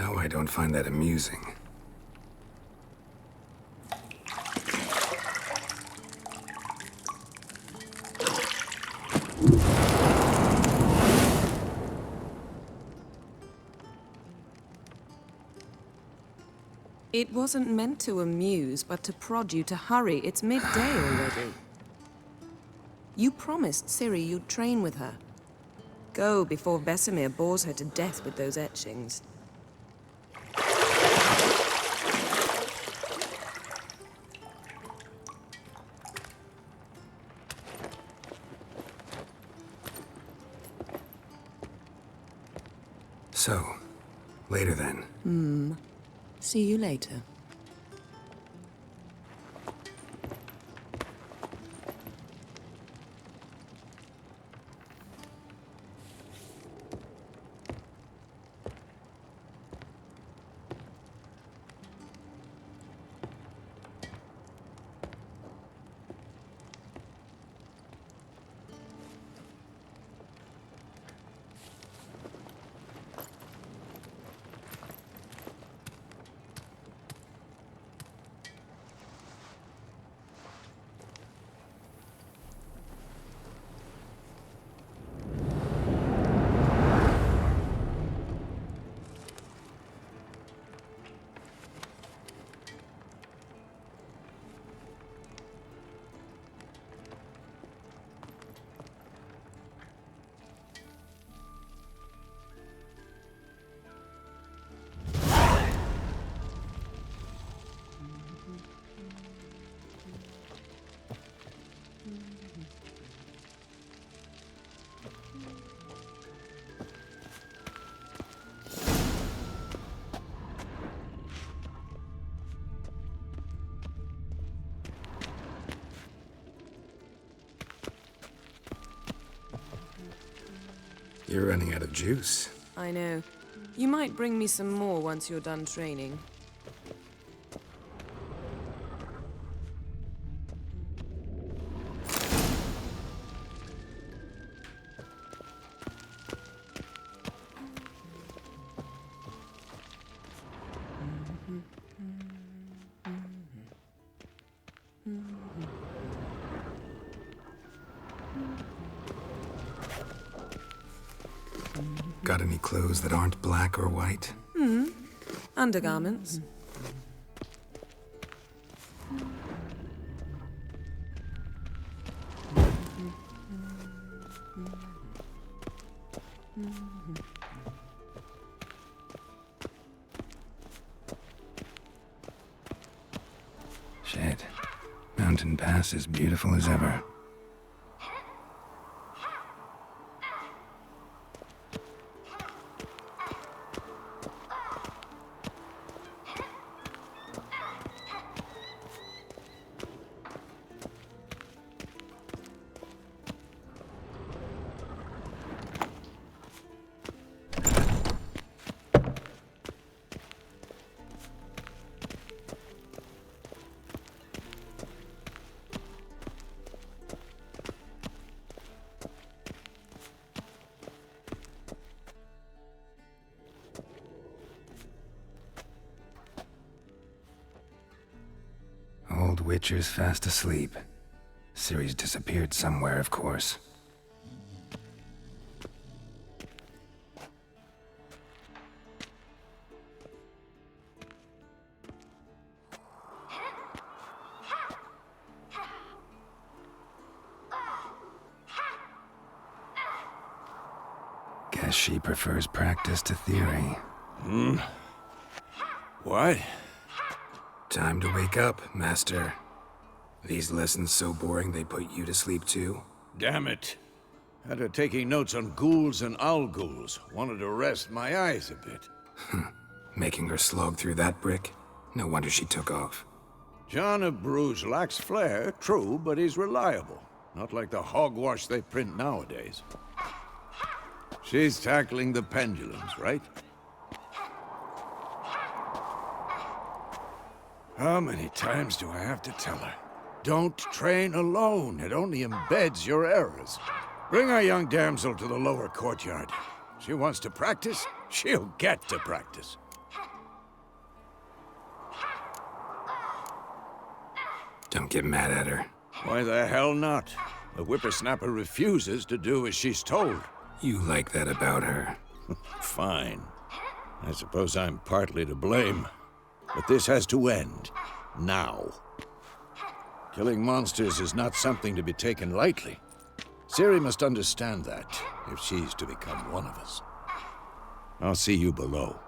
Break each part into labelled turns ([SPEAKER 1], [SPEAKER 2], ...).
[SPEAKER 1] Now I don't find that amusing.
[SPEAKER 2] It wasn't meant to amuse, but to prod you to hurry. It's midday already. You promised Ciri you'd train with her. Go before Vesemir bores her to death with those etchings.
[SPEAKER 1] So, later then.
[SPEAKER 2] See you later.
[SPEAKER 1] You're running out of juice.
[SPEAKER 2] I know. You might bring me some more once you're done training.
[SPEAKER 1] Got any clothes that aren't black or white?
[SPEAKER 2] Undergarments.
[SPEAKER 1] Shit. Mountain Pass is beautiful as ever. Old Witcher's fast asleep. Ciri's disappeared somewhere, of course. Guess she prefers practice to theory.
[SPEAKER 3] What?
[SPEAKER 1] Time to wake up, Master. These lessons so boring they put you to sleep too?
[SPEAKER 3] Damn it. After taking notes on ghouls and owl ghouls, wanted to rest my eyes a bit.
[SPEAKER 1] Making her slog through that brick? No wonder she took off.
[SPEAKER 3] John of Bruges lacks flair, true, but he's reliable. Not like the hogwash they print nowadays. She's tackling the pendulums, right? How many times do I have to tell her? Don't train alone. It only embeds your errors. Bring our young damsel to the lower courtyard. She wants to practice, she'll get to practice.
[SPEAKER 1] Don't get mad at her.
[SPEAKER 3] Why the hell not? The whippersnapper refuses to do as she's told.
[SPEAKER 1] You like that about her.
[SPEAKER 3] Fine. I suppose I'm partly to blame. But this has to end. Now. Killing monsters is not something to be taken lightly. Ciri must understand that, if she's to become one of us. I'll see you below.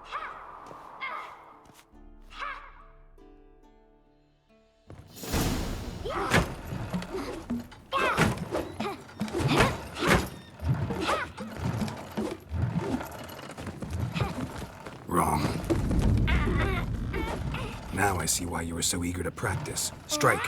[SPEAKER 1] Wrong. Now I see why you were so eager to practice. Strike.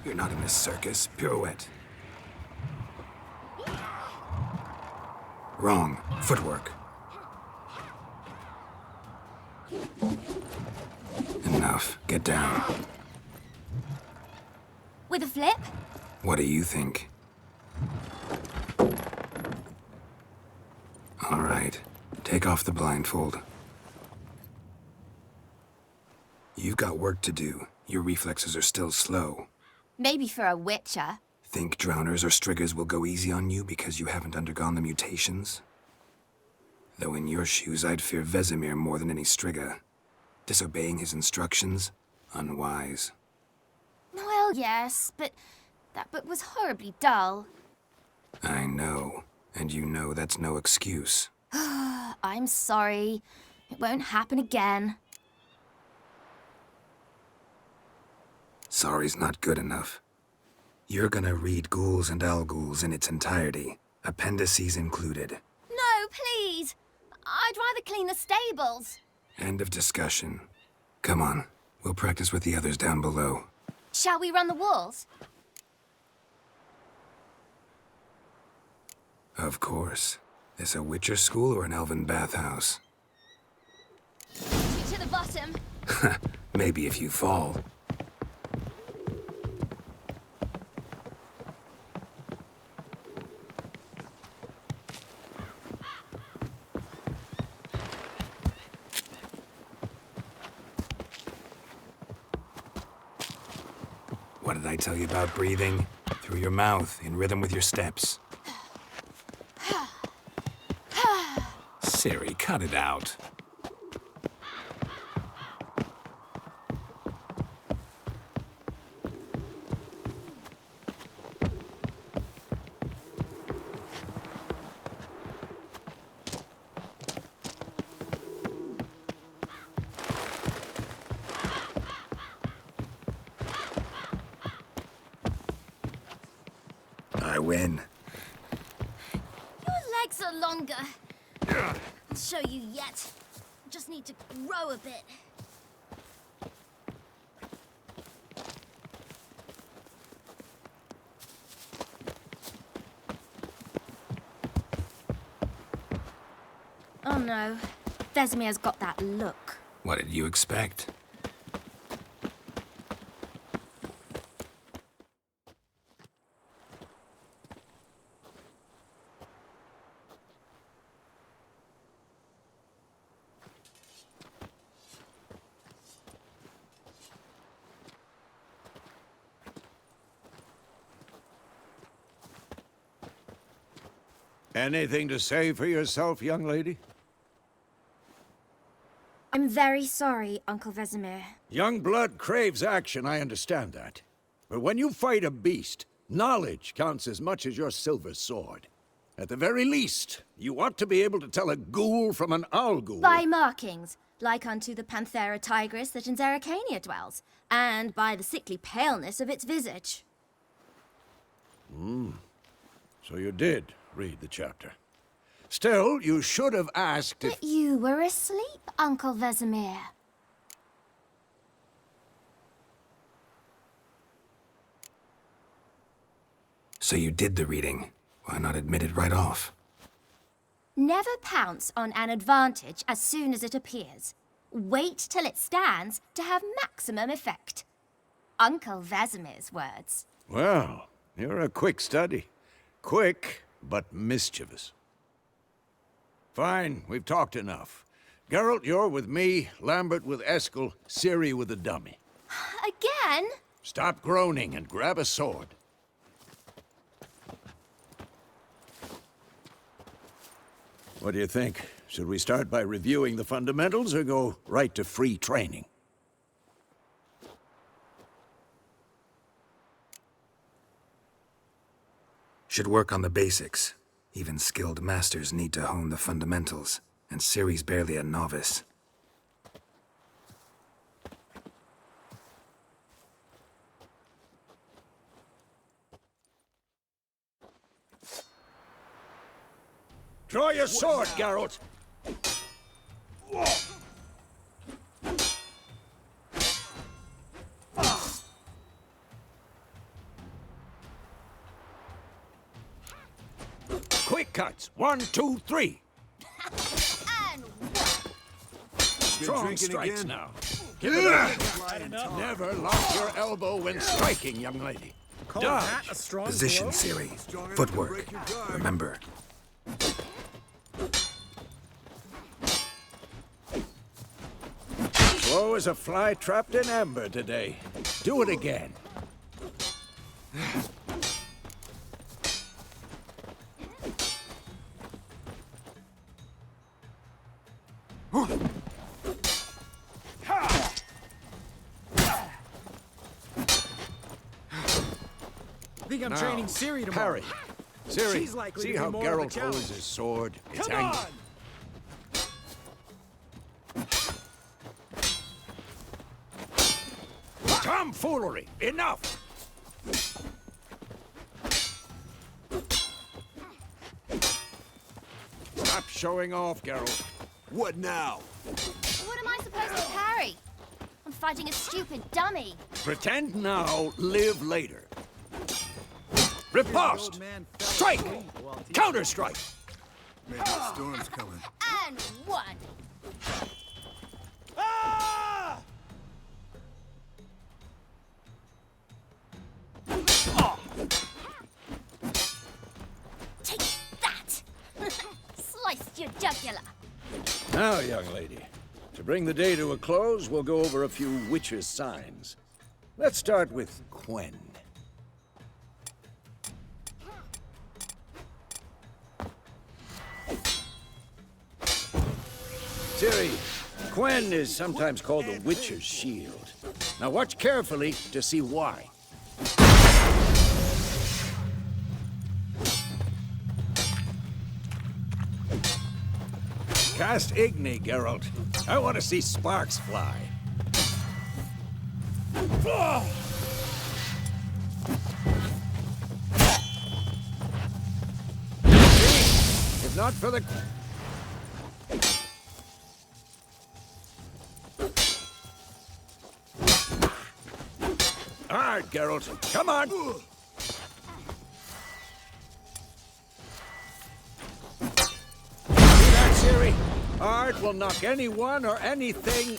[SPEAKER 1] You're not in this circus. Pirouette. Wrong. Footwork. Enough. Get down.
[SPEAKER 4] With a flip?
[SPEAKER 1] What do you think? All right. Take off the blindfold. You've got work to do. Your reflexes are still slow.
[SPEAKER 4] Maybe for a witcher.
[SPEAKER 1] Think drowners or striggers will go easy on you because you haven't undergone the mutations? Though in your shoes, I'd fear Vesemir more than any strigger. Disobeying his instructions? Unwise.
[SPEAKER 4] Well, yes, but that book was horribly dull.
[SPEAKER 1] I know. And you know that's no excuse.
[SPEAKER 4] I'm sorry. It won't happen again.
[SPEAKER 1] Sorry's not good enough. You're gonna read Ghouls and Al-Ghouls in its entirety, appendices included.
[SPEAKER 4] No, please! I'd rather clean the stables.
[SPEAKER 1] End of discussion. Come on, we'll practice with the others down below.
[SPEAKER 4] Shall we run the walls?
[SPEAKER 1] Of course. This a Witcher school or an elven bathhouse?
[SPEAKER 4] To the bottom.
[SPEAKER 1] Maybe if you fall. What did I tell you about breathing? Through your mouth, in rhythm with your steps. Ciri, cut it out. I win.
[SPEAKER 4] Your legs are longer. I'll show you yet. Just need to grow a bit. Oh no. Vesemir's got that look.
[SPEAKER 1] What did you expect?
[SPEAKER 3] Anything to say for yourself, young lady?
[SPEAKER 4] I'm very sorry, Uncle Vesemir.
[SPEAKER 3] Young blood craves action, I understand that. But when you fight a beast, knowledge counts as much as your silver sword. At the very least, you ought to be able to tell a ghoul from an Al-Ghul.
[SPEAKER 4] By markings, like unto the Panthera tigris that in Zerrikania dwells, and by the sickly paleness of its visage.
[SPEAKER 3] So you did read the chapter. Still, you should have asked if...
[SPEAKER 4] But you were asleep, Uncle Vesemir.
[SPEAKER 1] So you did the reading. Why not admit it right off?
[SPEAKER 4] Never pounce on an advantage as soon as it appears. Wait till it stands to have maximum effect. Uncle Vesemir's words.
[SPEAKER 3] Well, you're a quick study. Quick, but mischievous. Fine, we've talked enough. Geralt, you're with me, Lambert with Eskel, Ciri with the dummy.
[SPEAKER 4] Again?
[SPEAKER 3] Stop groaning and grab a sword. What do you think? Should we start by reviewing the fundamentals or go right to free training?
[SPEAKER 1] Should work on the basics. Even skilled masters need to hone the fundamentals, and Ciri's barely a novice.
[SPEAKER 3] Draw your sword, Geralt! Quick cuts! 1, 2, 3!
[SPEAKER 4] And
[SPEAKER 3] Strong strikes now. Give it up! Never lock your elbow when striking, young lady. Dodge!
[SPEAKER 1] Position, Ciri. Footwork. Remember.
[SPEAKER 3] Slow as a fly trapped in amber today. Do it again.
[SPEAKER 5] I think I'm training Ciri tomorrow.
[SPEAKER 3] Parry. Ciri,
[SPEAKER 5] She's likely
[SPEAKER 3] see
[SPEAKER 5] to be
[SPEAKER 3] how
[SPEAKER 5] more of a
[SPEAKER 3] Geralt
[SPEAKER 5] challenge.
[SPEAKER 3] holds his sword? It's
[SPEAKER 5] Come
[SPEAKER 3] angry.
[SPEAKER 5] on!
[SPEAKER 3] Tomfoolery! Enough! Stop showing off, Geralt.
[SPEAKER 6] What now?
[SPEAKER 4] what am I supposed to parry? I'm fighting a stupid dummy.
[SPEAKER 3] Pretend now, live later. Riposte! Strike! Counter-strike!
[SPEAKER 6] Maybe the storm's coming.
[SPEAKER 4] And one.
[SPEAKER 5] Ah!
[SPEAKER 4] Take that! Sliced your jugular.
[SPEAKER 3] Now, young lady, to bring the day to a close, we'll go over a few witches' signs. Let's start with Quen. Ciri, Quen is sometimes called the Witcher's Shield. Now watch carefully to see why. Cast Igni, Geralt. I want to see sparks fly. If not for the... All right, Geralt. Come on! See that, Ciri? Art will knock anyone or anything...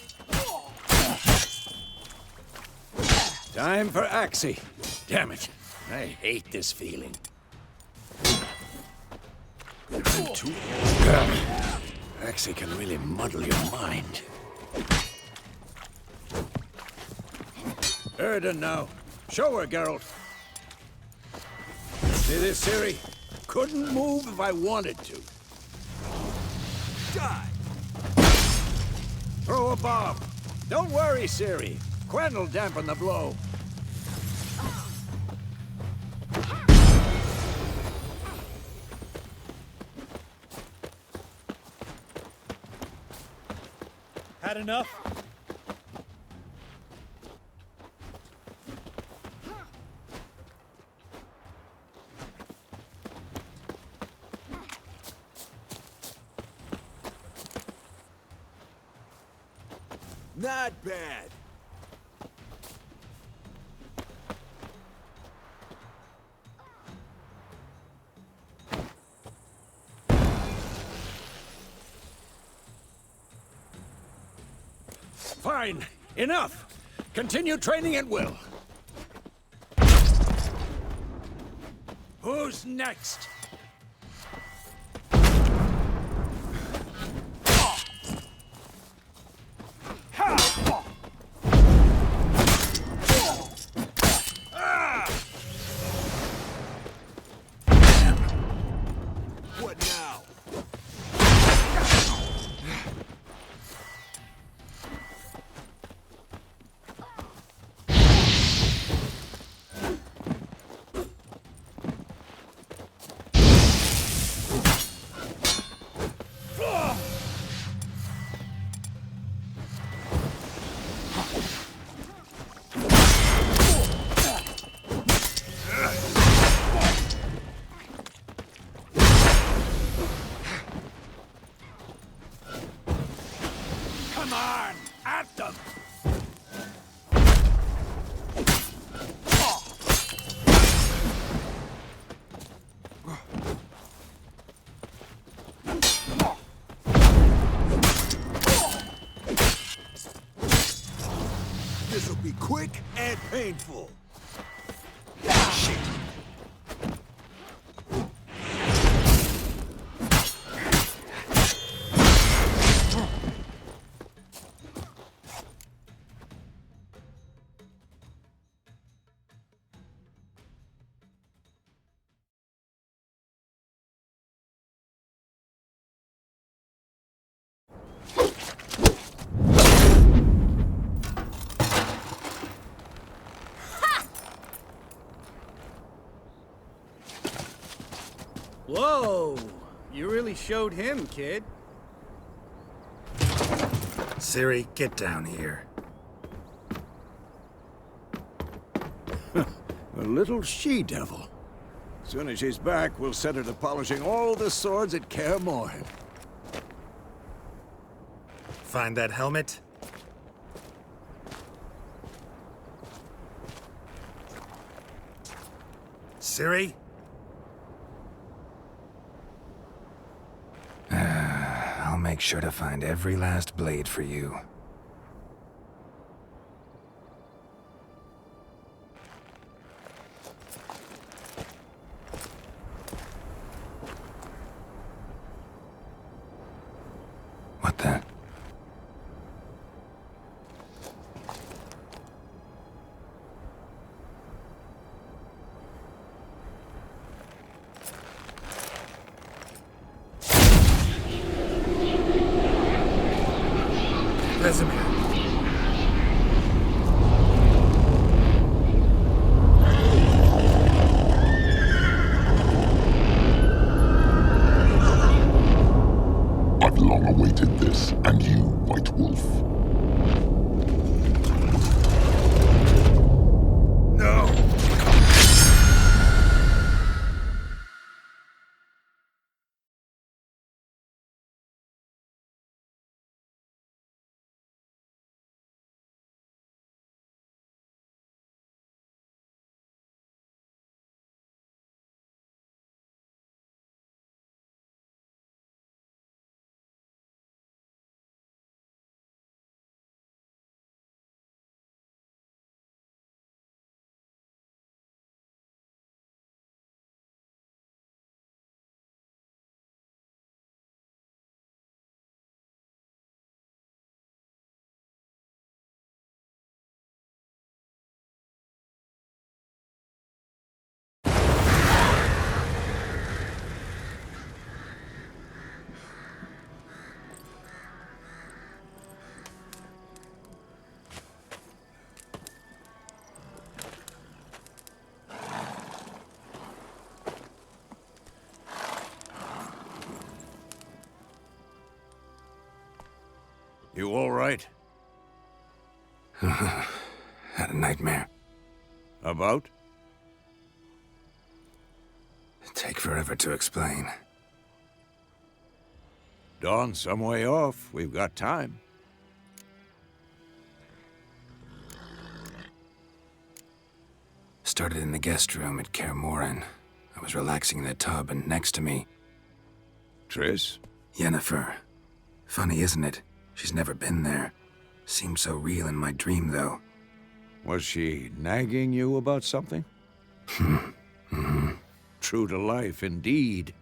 [SPEAKER 3] Time for Axii. Damn it. I hate this feeling. Axii can really muddle your mind. Erden now. Show her, Geralt. See this, Ciri? Couldn't move if I wanted to.
[SPEAKER 6] Die!
[SPEAKER 3] Throw a bomb. Don't worry, Ciri. Quen will dampen the blow.
[SPEAKER 5] Had enough?
[SPEAKER 6] Not bad.
[SPEAKER 3] Fine. Enough. Continue training at will. Who's next?
[SPEAKER 6] What now?
[SPEAKER 3] Come on! At them!
[SPEAKER 6] This'll be quick and painful.
[SPEAKER 5] Whoa! You really showed him, kid.
[SPEAKER 1] Ciri, get down here.
[SPEAKER 3] A little she-devil. Soon as she's back, we'll set her to polishing all the swords at Kaer Morhen.
[SPEAKER 1] Find that helmet? Ciri? I'll make sure to find every last blade for you. What the? Vesemir.
[SPEAKER 7] I've long awaited this, and you, White Wolf.
[SPEAKER 1] No!
[SPEAKER 3] You all right?
[SPEAKER 1] Had a nightmare.
[SPEAKER 3] About?
[SPEAKER 1] Take forever to explain.
[SPEAKER 3] Dawn's some way off. We've got time.
[SPEAKER 1] Started in the guest room at Kaer Morhen. I was relaxing in the tub, and next to me,
[SPEAKER 3] Triss?
[SPEAKER 1] Yennefer. Funny, isn't it? She's never been there. Seemed so real in my dream, though.
[SPEAKER 3] Was she nagging you about something? True to life, indeed.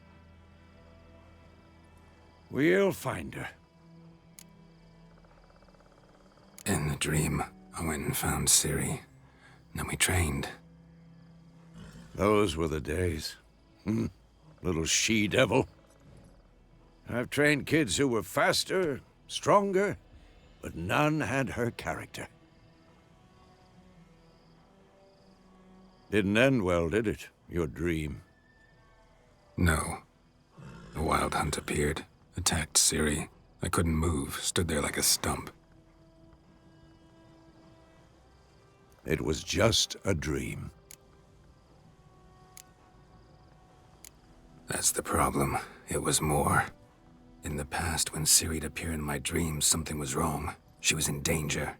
[SPEAKER 3] We'll find her.
[SPEAKER 1] In the dream, I went and found Ciri. Then we trained.
[SPEAKER 3] Those were the days. Little she-devil. I've trained kids who were faster, stronger, but none had her character. Didn't end well, did it? Your dream?
[SPEAKER 1] No. The Wild Hunt appeared, attacked Ciri. I couldn't move, stood there like a stump.
[SPEAKER 3] It was just a dream.
[SPEAKER 1] That's the problem. It was more. In the past, when Ciri'd appear in my dreams, something was wrong. She was in danger.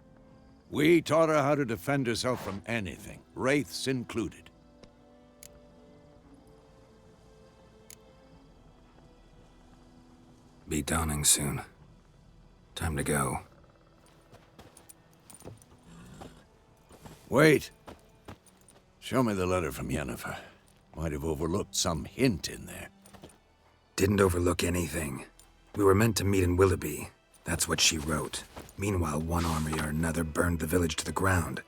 [SPEAKER 3] We taught her how to defend herself from anything, wraiths included.
[SPEAKER 1] Be dawning soon. Time to go.
[SPEAKER 3] Wait. Show me the letter from Yennefer. Might have overlooked some hint in there.
[SPEAKER 1] Didn't overlook anything. We were meant to meet in Willoughby. That's what she wrote. Meanwhile, one army or another burned the village to the ground.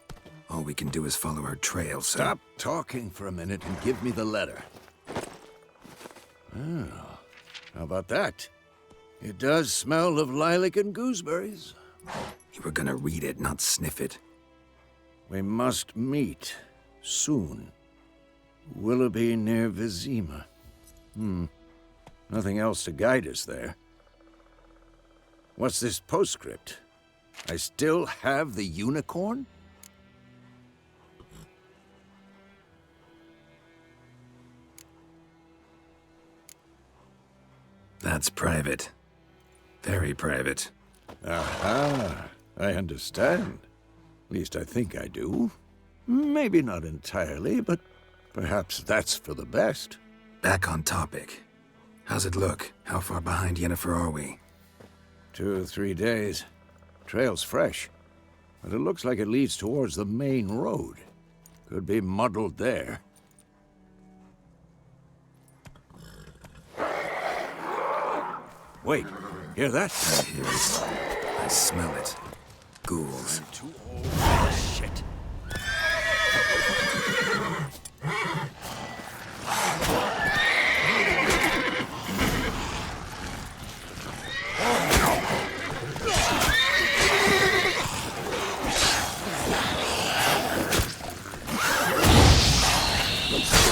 [SPEAKER 1] All we can do is follow her trail, so...
[SPEAKER 3] Stop talking for a minute and give me the letter. Oh, how about that? It does smell of lilac and gooseberries.
[SPEAKER 1] You were gonna read it, not sniff it.
[SPEAKER 3] We must meet soon. Willoughby near Vizima. Nothing else to guide us there. What's this postscript? I still have the unicorn?
[SPEAKER 1] That's private. Very private.
[SPEAKER 3] Aha, I understand. At least I think I do. Maybe not entirely, but perhaps that's for the best.
[SPEAKER 1] Back on topic. How's it look? How far behind Yennefer are we?
[SPEAKER 3] 2 or 3 days. Trail's fresh, but it looks like it leads towards the main road. Could be muddled there. Wait, hear that?
[SPEAKER 1] I hear it. I smell it. Ghouls.
[SPEAKER 3] Too old. Shit.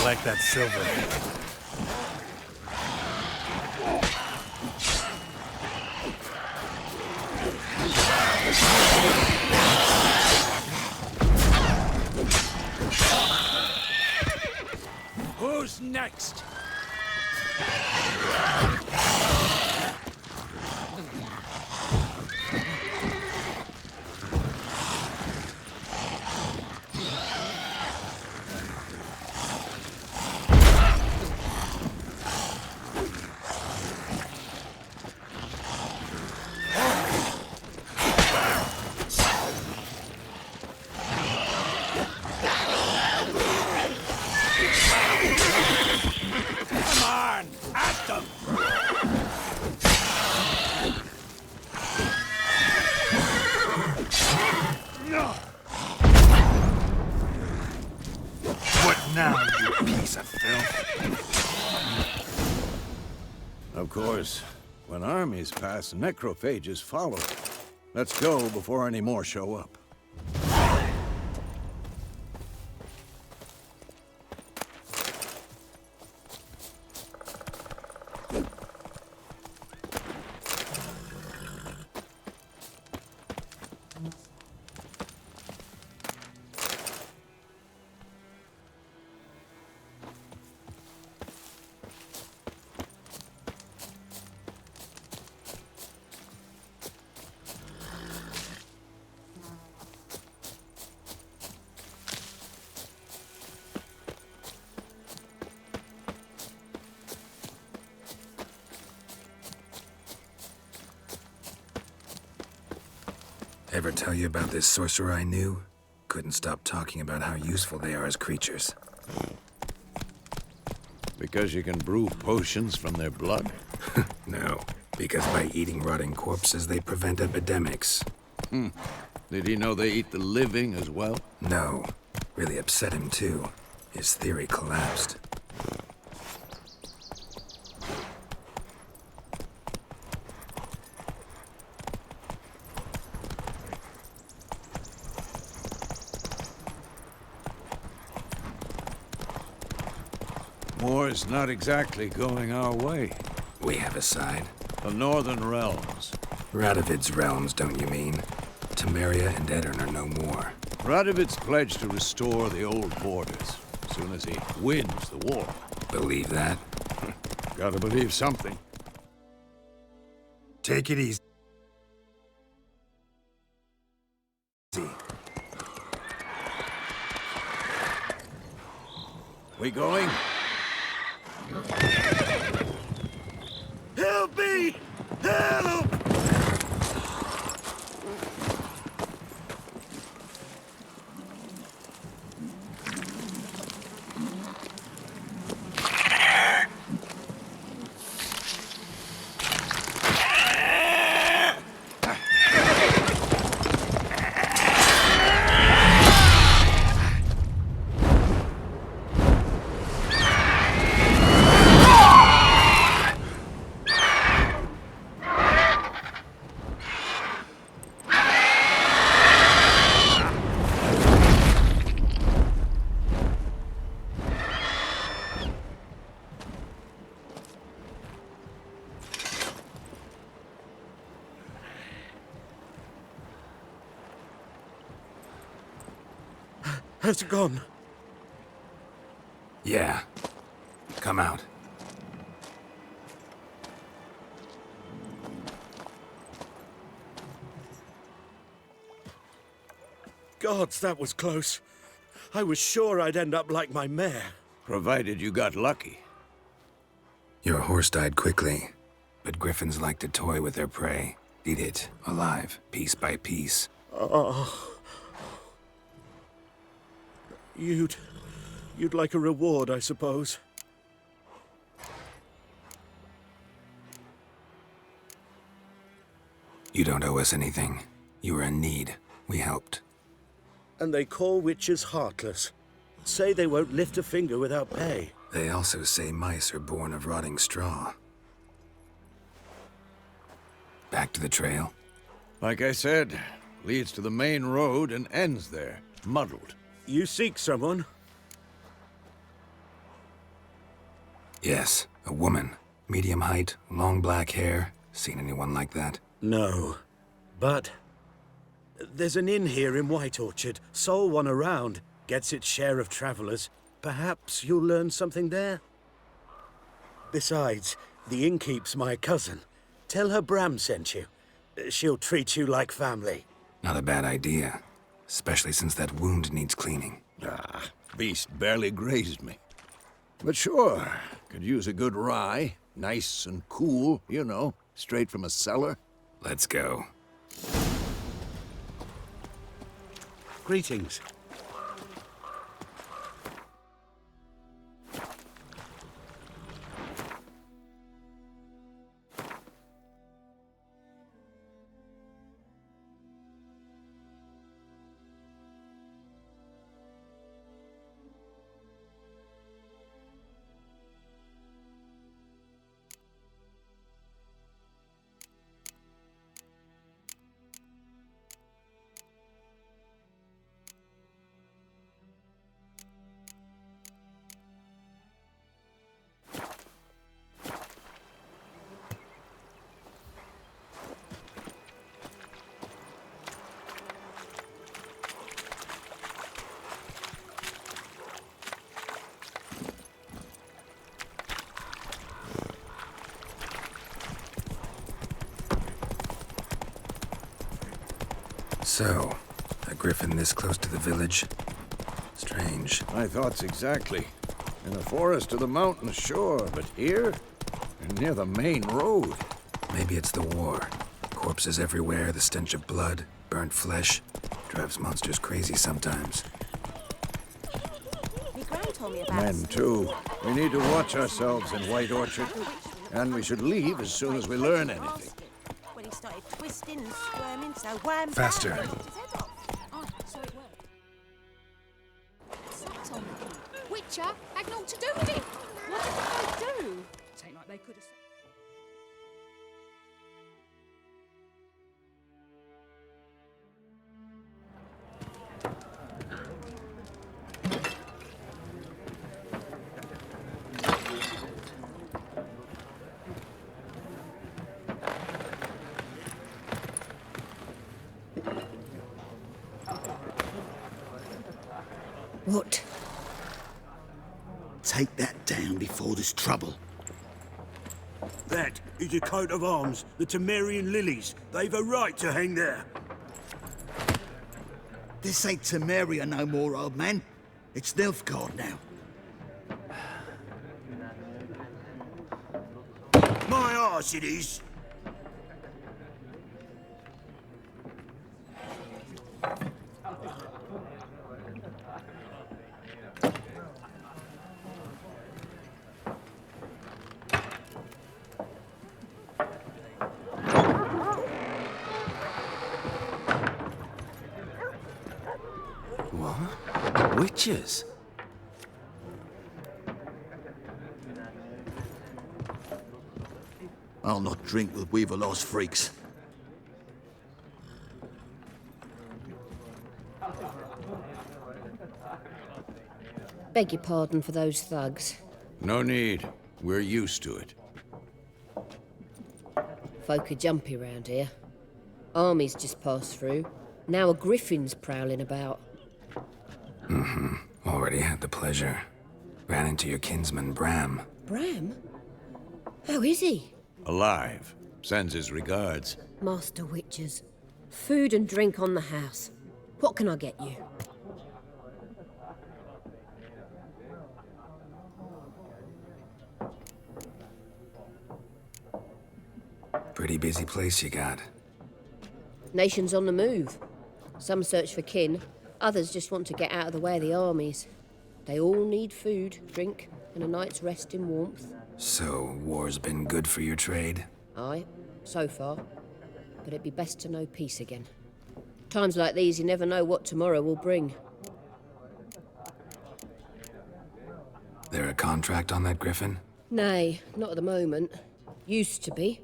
[SPEAKER 5] Like that silver.
[SPEAKER 3] Who's next?
[SPEAKER 1] Now, you piece of filth.
[SPEAKER 3] Of course, when armies pass, necrophages follow. Let's go before any more show up.
[SPEAKER 1] Ever tell you about this sorcerer I knew? Couldn't stop talking about how useful they are as creatures.
[SPEAKER 3] Because you can brew potions from their blood?
[SPEAKER 1] No, because by eating rotting corpses, they prevent epidemics.
[SPEAKER 3] Did he know they eat the living as well?
[SPEAKER 1] No. Really upset him, too. His theory collapsed.
[SPEAKER 3] War's not exactly going our way.
[SPEAKER 1] We have a side.
[SPEAKER 3] The Northern Realms.
[SPEAKER 1] Radovid's realms, don't you mean? Temeria and Edirn are no more.
[SPEAKER 3] Radovid's pledged to restore the old borders as soon as he wins the war.
[SPEAKER 1] Believe that?
[SPEAKER 3] Gotta believe something.
[SPEAKER 1] Take it easy.
[SPEAKER 3] We going?
[SPEAKER 6] Help me! Help! Has it gone?
[SPEAKER 1] Yeah. Come out.
[SPEAKER 6] Gods, that was close. I was sure I'd end up like my mare.
[SPEAKER 3] Provided you got lucky.
[SPEAKER 1] Your horse died quickly, but griffins like to toy with their prey. Eat it, alive, piece by piece.
[SPEAKER 6] Oh. You'd like a reward, I suppose.
[SPEAKER 1] You don't owe us anything. You were in need. We helped.
[SPEAKER 6] And they call witches heartless. Say they won't lift a finger without pay.
[SPEAKER 1] They also say mice are born of rotting straw. Back to the trail?
[SPEAKER 3] Like I said, leads to the main road and ends there, muddled.
[SPEAKER 6] You seek someone?
[SPEAKER 1] Yes, a woman. Medium height, long black hair. Seen anyone like that?
[SPEAKER 6] No. But there's an inn here in White Orchard. Sole one around. Gets its share of travelers. Perhaps you'll learn something there? Besides, the innkeep's my cousin. Tell her Bram sent you. She'll treat you like family.
[SPEAKER 1] Not a bad idea. Especially since that wound needs cleaning.
[SPEAKER 3] Ah, beast barely grazed me. But sure, could use a good rye. Nice and cool, you know, straight from a cellar.
[SPEAKER 1] Let's go.
[SPEAKER 6] Greetings.
[SPEAKER 1] So, a griffin this close to the village? Strange.
[SPEAKER 3] My thoughts exactly. In the forest or the mountains, sure, but here? And near the main road.
[SPEAKER 1] Maybe it's the war. Corpses everywhere, the stench of blood, burnt flesh. Drives monsters crazy sometimes.
[SPEAKER 2] My gran told me about
[SPEAKER 3] Men, too. We need to watch ourselves in White Orchard. And we should leave as soon as we learn anything.
[SPEAKER 2] when he started twisting and squirming, so wham!
[SPEAKER 1] Faster.
[SPEAKER 2] bam, ripped his head off.
[SPEAKER 4] Oh, so it worked.
[SPEAKER 8] Sat on it. Witcher had naught to do with it. What did they do? It ain't like they could have.
[SPEAKER 2] What?
[SPEAKER 9] Take that down before there's trouble.
[SPEAKER 6] That is a coat of arms, the Temerian lilies. They've a right to hang there.
[SPEAKER 9] This ain't Temeria no more, old man. It's Nilfgaard now.
[SPEAKER 6] My arse it is.
[SPEAKER 1] What? Witches?
[SPEAKER 9] I'll not drink with Weaverlost freaks.
[SPEAKER 10] Beg your pardon for those thugs.
[SPEAKER 3] No need. We're used to it.
[SPEAKER 10] Folk are jumpy round here. Armies just passed through. Now a griffin's prowling about.
[SPEAKER 1] Already had the pleasure. Ran into your kinsman, Bram.
[SPEAKER 10] Bram? How is he?
[SPEAKER 3] Alive. Sends his regards.
[SPEAKER 10] Master Witchers. Food and drink on the house. What can I get you?
[SPEAKER 1] Pretty busy place you got.
[SPEAKER 10] Nations on the move. Some search for kin, others just want to get out of the way of the armies. They all need food, drink, and a night's rest in warmth.
[SPEAKER 1] So, war's been good for your trade?
[SPEAKER 10] Aye, so far. But it'd be best to know peace again. Times like these, you never know what tomorrow will bring.
[SPEAKER 1] There a contract on that griffin?
[SPEAKER 10] Nay, not at the moment. Used to be.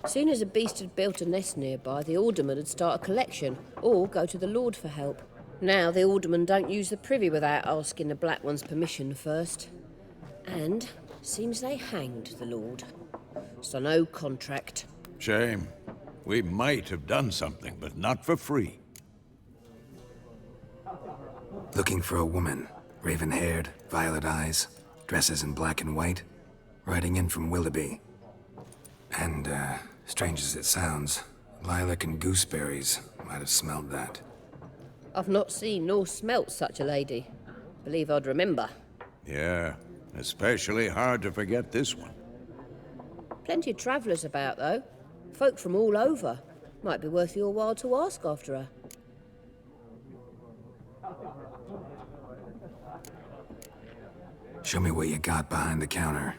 [SPEAKER 10] Soon as a beast had built a nest nearby, the alderman would start a collection, or go to the Lord for help. Now the aldermen don't use the privy without asking the Black One's permission first. And seems they hanged the Lord. So no contract.
[SPEAKER 3] Shame. We might have done something, but not for free.
[SPEAKER 1] Looking for a woman. Raven-haired, violet eyes, dresses in black and white. Riding in from Willoughby. And, strange as it sounds, lilac and gooseberries might have smelled that.
[SPEAKER 10] I've not seen nor smelt such a lady. Believe I'd remember.
[SPEAKER 3] Yeah, especially hard to forget this one.
[SPEAKER 10] Plenty of travellers about, though. Folk from all over. Might be worth your while to ask after her.
[SPEAKER 1] Show me what you got behind the counter.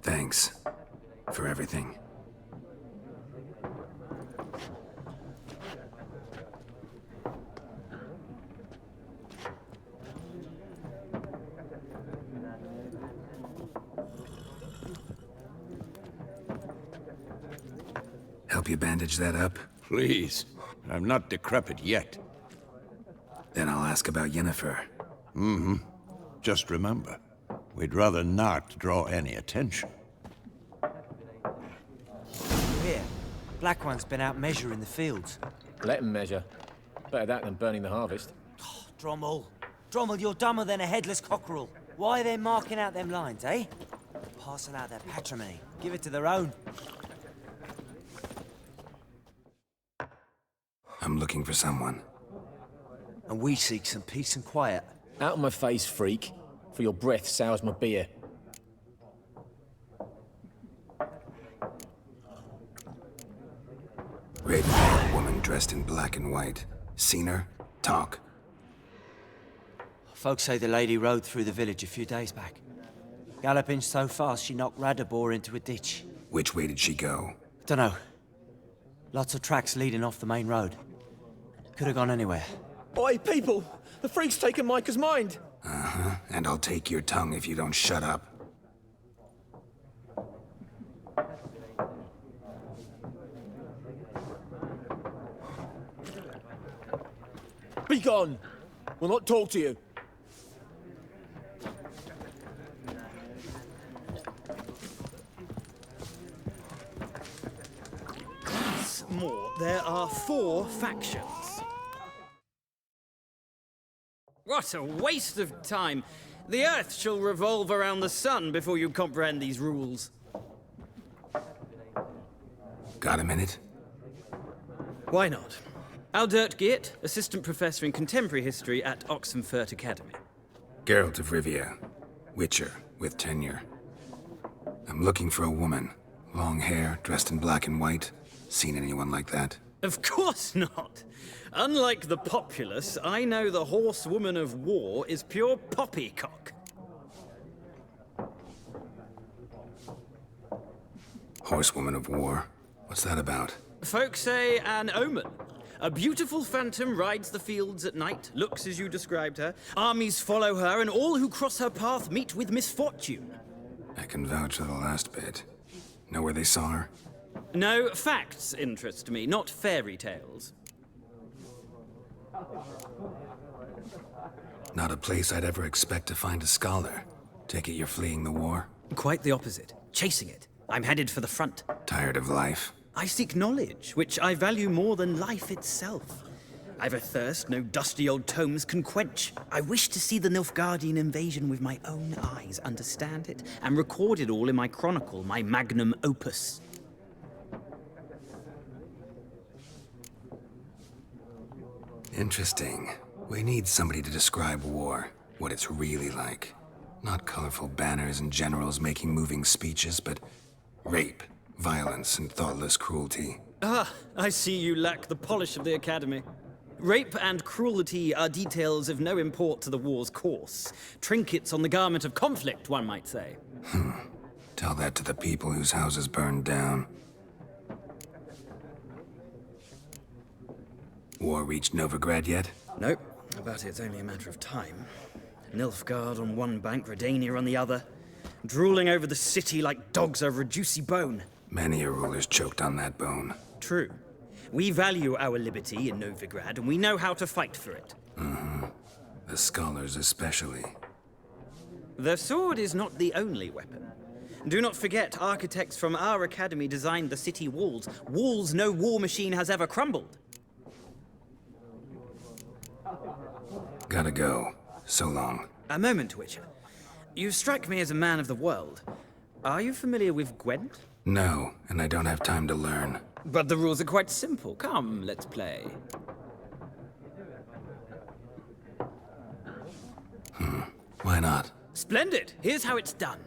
[SPEAKER 1] Thanks for everything. Help you bandage that up?
[SPEAKER 3] Please. I'm not decrepit yet.
[SPEAKER 1] Then I'll ask about Yennefer.
[SPEAKER 3] Just remember, we'd rather not draw any attention.
[SPEAKER 11] Black One's been out measuring the fields.
[SPEAKER 12] Let him measure. Better that than burning the harvest.
[SPEAKER 11] Oh, Drommel. Drommel, you're dumber than a headless cockerel. Why are they marking out them lines, eh? Passing out their patrimony. Give it to their own.
[SPEAKER 1] I'm looking for someone.
[SPEAKER 11] And we seek some peace and quiet.
[SPEAKER 12] Out of my face, freak. For your breath sours my beer.
[SPEAKER 1] Raven, woman dressed in black and white. Seen her? Talk.
[SPEAKER 11] Folks say the lady rode through the village a few days back. Galloping so fast she knocked Radabor into a ditch.
[SPEAKER 1] Which way did she go?
[SPEAKER 11] Dunno. Lots of tracks leading off the main road. Could have gone anywhere.
[SPEAKER 12] Oi, people! The freak's taken Micah's mind!
[SPEAKER 1] Uh-huh. And I'll take your tongue if you don't shut up.
[SPEAKER 12] Be gone! We'll not talk to you.
[SPEAKER 5] Once more, there are 4 factions. What a waste of time! The Earth shall revolve around the sun before you comprehend these rules.
[SPEAKER 1] Got a minute?
[SPEAKER 5] Why not? Aldert Geert, Assistant Professor in Contemporary History at Oxenfurt Academy.
[SPEAKER 1] Geralt of Rivia. Witcher, with tenure. I'm looking for a woman. Long hair, dressed in black and white. Seen anyone like that?
[SPEAKER 5] Of course not! Unlike the populace, I know the horsewoman of war is pure poppycock.
[SPEAKER 1] Horsewoman of war? What's that about?
[SPEAKER 5] Folk say an omen. A beautiful phantom rides the fields at night, looks as you described her. Armies follow her, and all who cross her path meet with misfortune.
[SPEAKER 1] I can vouch for the last bit. Know where they saw her?
[SPEAKER 5] No, facts interest me, not fairy tales.
[SPEAKER 1] Not a place I'd ever expect to find a scholar. Take it you're fleeing the war?
[SPEAKER 5] Quite the opposite. Chasing it. I'm headed for the front.
[SPEAKER 1] Tired of life?
[SPEAKER 5] I seek knowledge, which I value more than life itself. I've a thirst no dusty old tomes can quench. I wish to see the Nilfgaardian invasion with my own eyes, understand it, and record it all in my chronicle, my magnum opus.
[SPEAKER 1] Interesting. We need somebody to describe war, what it's really like. Not colorful banners and generals making moving speeches, but rape, violence, and thoughtless cruelty.
[SPEAKER 5] Ah, I see you lack the polish of the Academy. Rape and cruelty are details of no import to the war's course. Trinkets on the garment of conflict, one might say.
[SPEAKER 1] Tell that to the people whose houses burned down. War reached Novigrad yet?
[SPEAKER 5] Nope, but it's only a matter of time. Nilfgaard on one bank, Redania on the other. Drooling over the city like dogs over a juicy bone.
[SPEAKER 1] Many a ruler's choked on that bone.
[SPEAKER 5] True. We value our liberty in Novigrad, and we know how to fight for it.
[SPEAKER 1] The scholars especially.
[SPEAKER 5] The sword is not the only weapon. Do not forget, architects from our academy designed the city walls. Walls no war machine has ever crumbled.
[SPEAKER 1] Gotta go. So long.
[SPEAKER 5] A moment, Witcher. You strike me as a man of the world. Are you familiar with Gwent?
[SPEAKER 1] No, and I don't have time to learn.
[SPEAKER 5] But the rules are quite simple. Come, let's play.
[SPEAKER 1] Why not?
[SPEAKER 5] Splendid! Here's how it's done.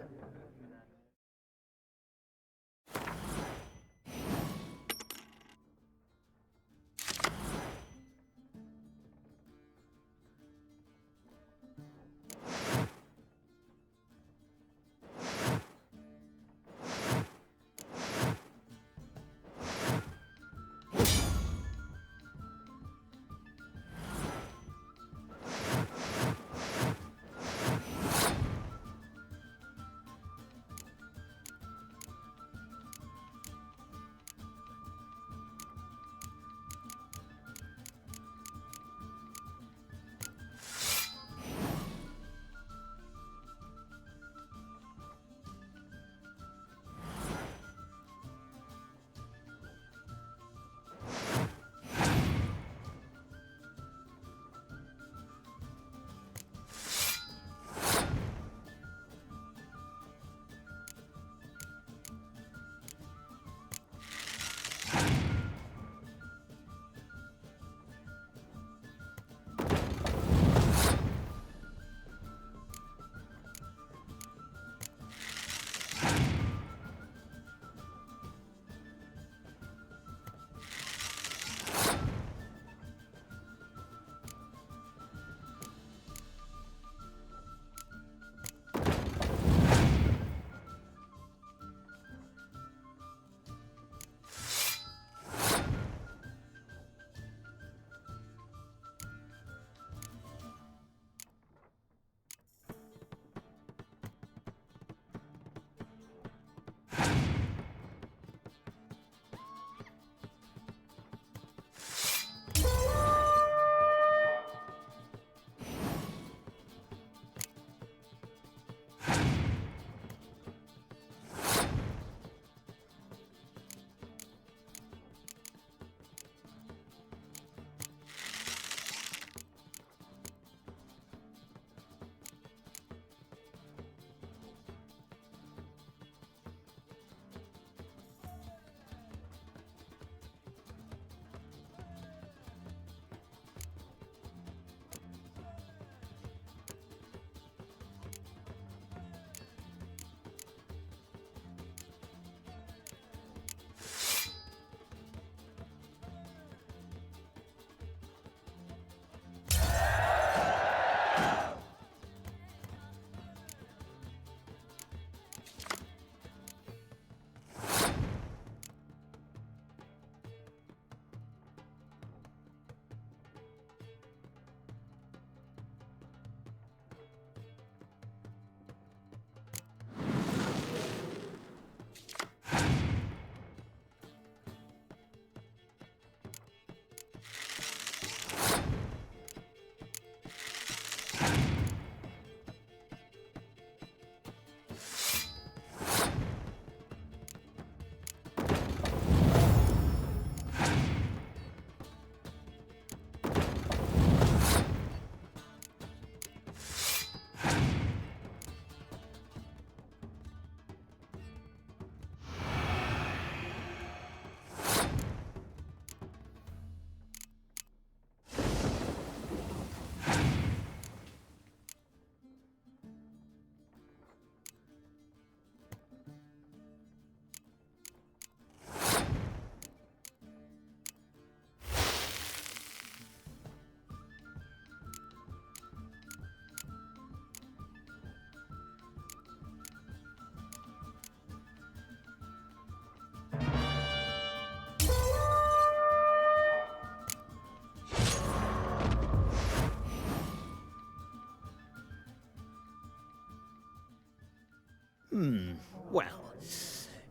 [SPEAKER 5] Well,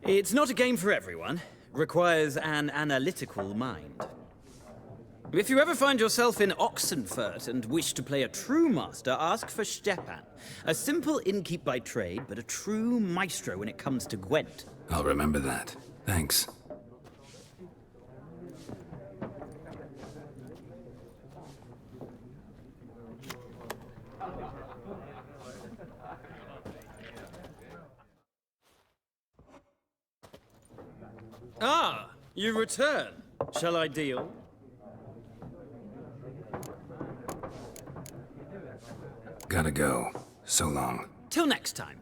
[SPEAKER 5] it's not a game for everyone. Requires an analytical mind. If you ever find yourself in Oxenfurt and wish to play a true master, ask for Stepan. A simple innkeep by trade, but a true maestro when it comes to Gwent.
[SPEAKER 1] I'll remember that. Thanks.
[SPEAKER 5] Ah, you return. Shall I deal?
[SPEAKER 1] Gotta go. So long.
[SPEAKER 5] Till next time.